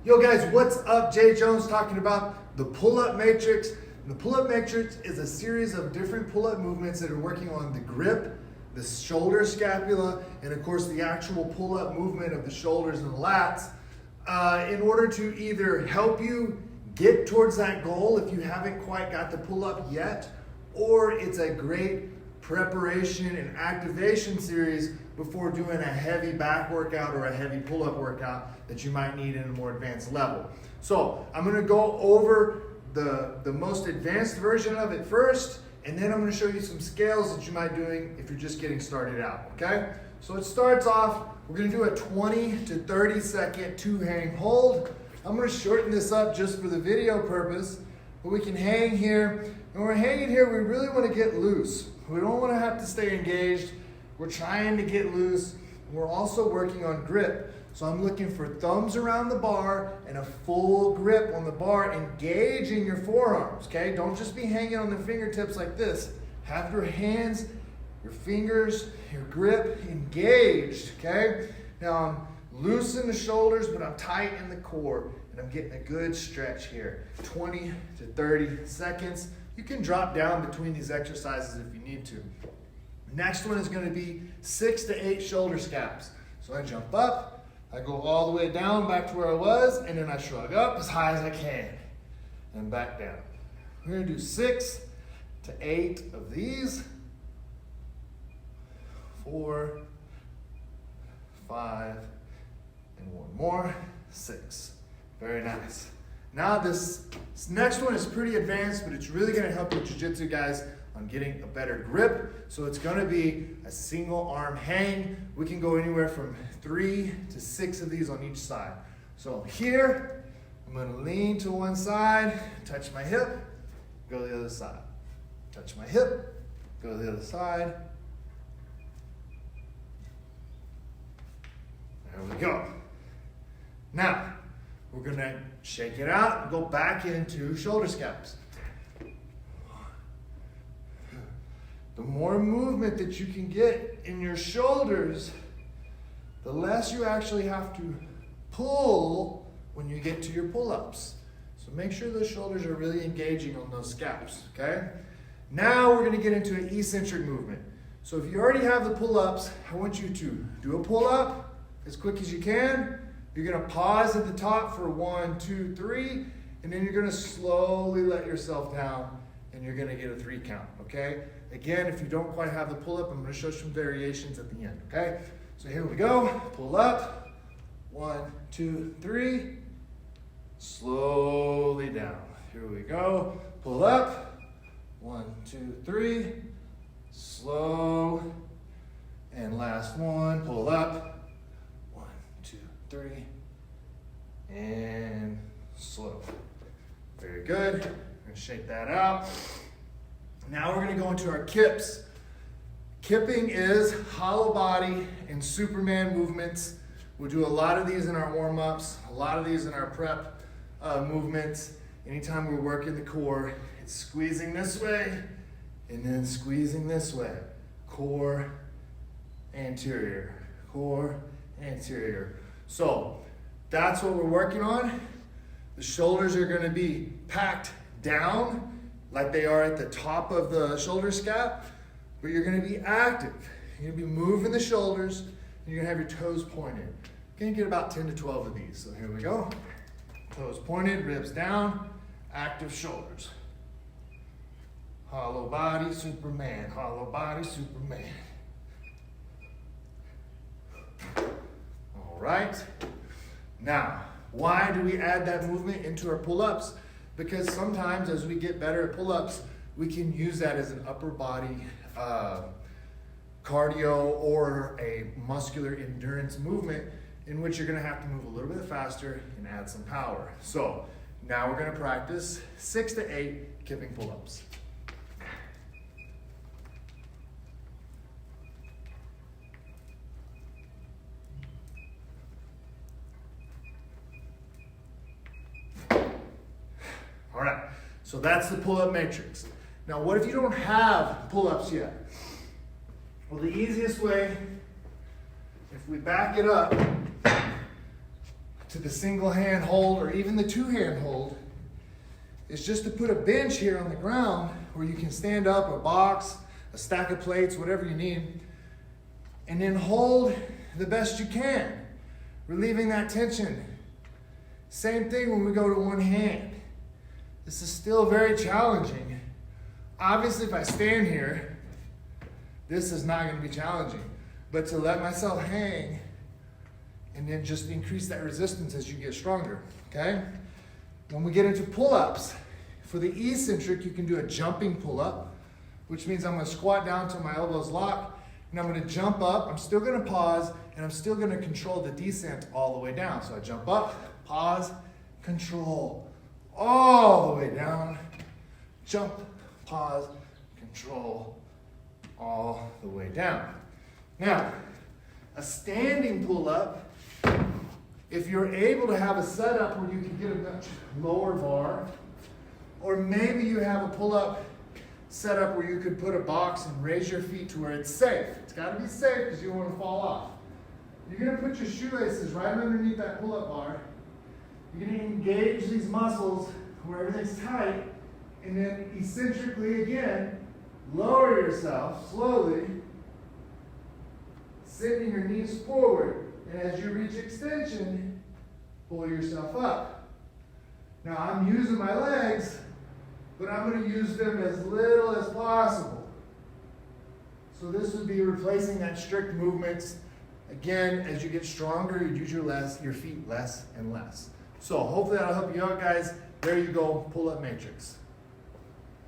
Yo guys, what's up? Jay Jones talking about the pull-up matrix. And the pull-up matrix is a series of different pull-up movements that are working on the grip, the shoulder scapula, and of course the actual pull-up movement of the shoulders and the lats in order to either help you get towards that goal if you haven't quite got the pull-up yet, or it's a great preparation and activation series before doing a heavy back workout or a heavy pull-up workout that you might need in a more advanced level. So I'm gonna go over the most advanced version of it first, and then I'm gonna show you some scales that you might be doing if you're just getting started out, okay? So it starts off, we're gonna do a 20 to 30 second two hang hold. I'm gonna shorten this up just for the video purpose, but we can hang here. And when we're hanging here, we really wanna get loose. We don't wanna have to stay engaged. We're trying to get loose. We're also working on grip. So I'm looking for thumbs around the bar and a full grip on the bar, engaging your forearms, okay? Don't just be hanging on the fingertips like this. Have your hands, your fingers, your grip engaged, okay? Now I'm loose in the shoulders, but I'm tight in the core, and I'm getting a good stretch here. 20 to 30 seconds. You can drop down between these exercises if you need to. Next one is gonna be 6 to 8 shoulder scaps. So I jump up, I go all the way down back to where I was, and then I shrug up as high as I can, and back down. We're gonna do 6 to 8 of these. 4, 5, and one more, 6. Very nice. Now this next one is pretty advanced, but it's really gonna help your jiu-jitsu guys on getting a better grip. So it's gonna be a single arm hang. We can go anywhere from 3 to 6 of these on each side. So here, I'm gonna lean to one side, touch my hip, go to the other side. Touch my hip, go to the other side. There we go. Now, we're gonna shake it out and go back into shoulder scaps. The more movement that you can get in your shoulders, the less you actually have to pull when you get to your pull-ups. So make sure those shoulders are really engaging on those scaps, okay? Now we're gonna get into an eccentric movement. So if you already have the pull-ups, I want you to do a pull-up as quick as you can. You're gonna pause at the top for 1, 2, 3, and then you're gonna slowly let yourself down, and you're gonna get a 3 count, okay? Again, if you don't quite have the pull-up, I'm gonna show some variations at the end, okay? So here we go, pull up, 1, 2, 3, slowly down. Here we go, pull up, 1, 2, 3, slow, and last one, pull up, 1, 2, 3, and slow. Very good, I'm gonna shake that out. Now we're gonna go into our kips. Kipping is hollow body and Superman movements. We'll do a lot of these in our warm-ups, a lot of these in our prep movements. Anytime we're working the core, it's squeezing this way and then squeezing this way. Core, anterior, core, anterior. So that's what we're working on. The shoulders are gonna be packed down like they are at the top of the shoulder scap, but you're gonna be active. You're gonna be moving the shoulders, and you're gonna have your toes pointed. You're gonna get about 10 to 12 of these. So here we go. Toes pointed, ribs down, active shoulders. Hollow body, Superman, hollow body, Superman. All right. Now, why do we add that movement into our pull-ups? Because sometimes as we get better at pull-ups, we can use that as an upper body cardio or a muscular endurance movement in which you're gonna have to move a little bit faster and add some power. So now we're gonna practice 6 to 8 kipping pull-ups. All right, so that's the pull-up matrix. Now, what if you don't have pull-ups yet? Well, the easiest way, if we back it up, to the single hand hold or even the two hand hold is just to put a bench here on the ground where you can stand up, a box, a stack of plates, whatever you need, and then hold the best you can, relieving that tension. Same thing when we go to one hand. This is still very challenging. Obviously, if I stand here, this is not going to be challenging. But to let myself hang and then just increase that resistance as you get stronger, okay? When we get into pull-ups, for the eccentric, you can do a jumping pull-up, which means I'm going to squat down till my elbows lock, and I'm going to jump up. I'm still going to pause, and I'm still going to control the descent all the way down. So I jump up, pause, control, all the way down, jump, pause, control, all the way down. Now, a standing pull-up, if you're able to have a setup where you can get a much lower bar, or maybe you have a pull-up setup where you could put a box and raise your feet to where it's safe. It's got to be safe because you don't want to fall off. You're going to put your shoelaces right underneath that pull-up bar. You're going to engage these muscles where everything's tight, and then eccentrically again, lower yourself slowly, sending your knees forward. And as you reach extension, pull yourself up. Now I'm using my legs, but I'm going to use them as little as possible. So this would be replacing that strict movements. Again, as you get stronger, you use your feet less and less. So hopefully that'll help you out, guys. There you go, pull-up matrix.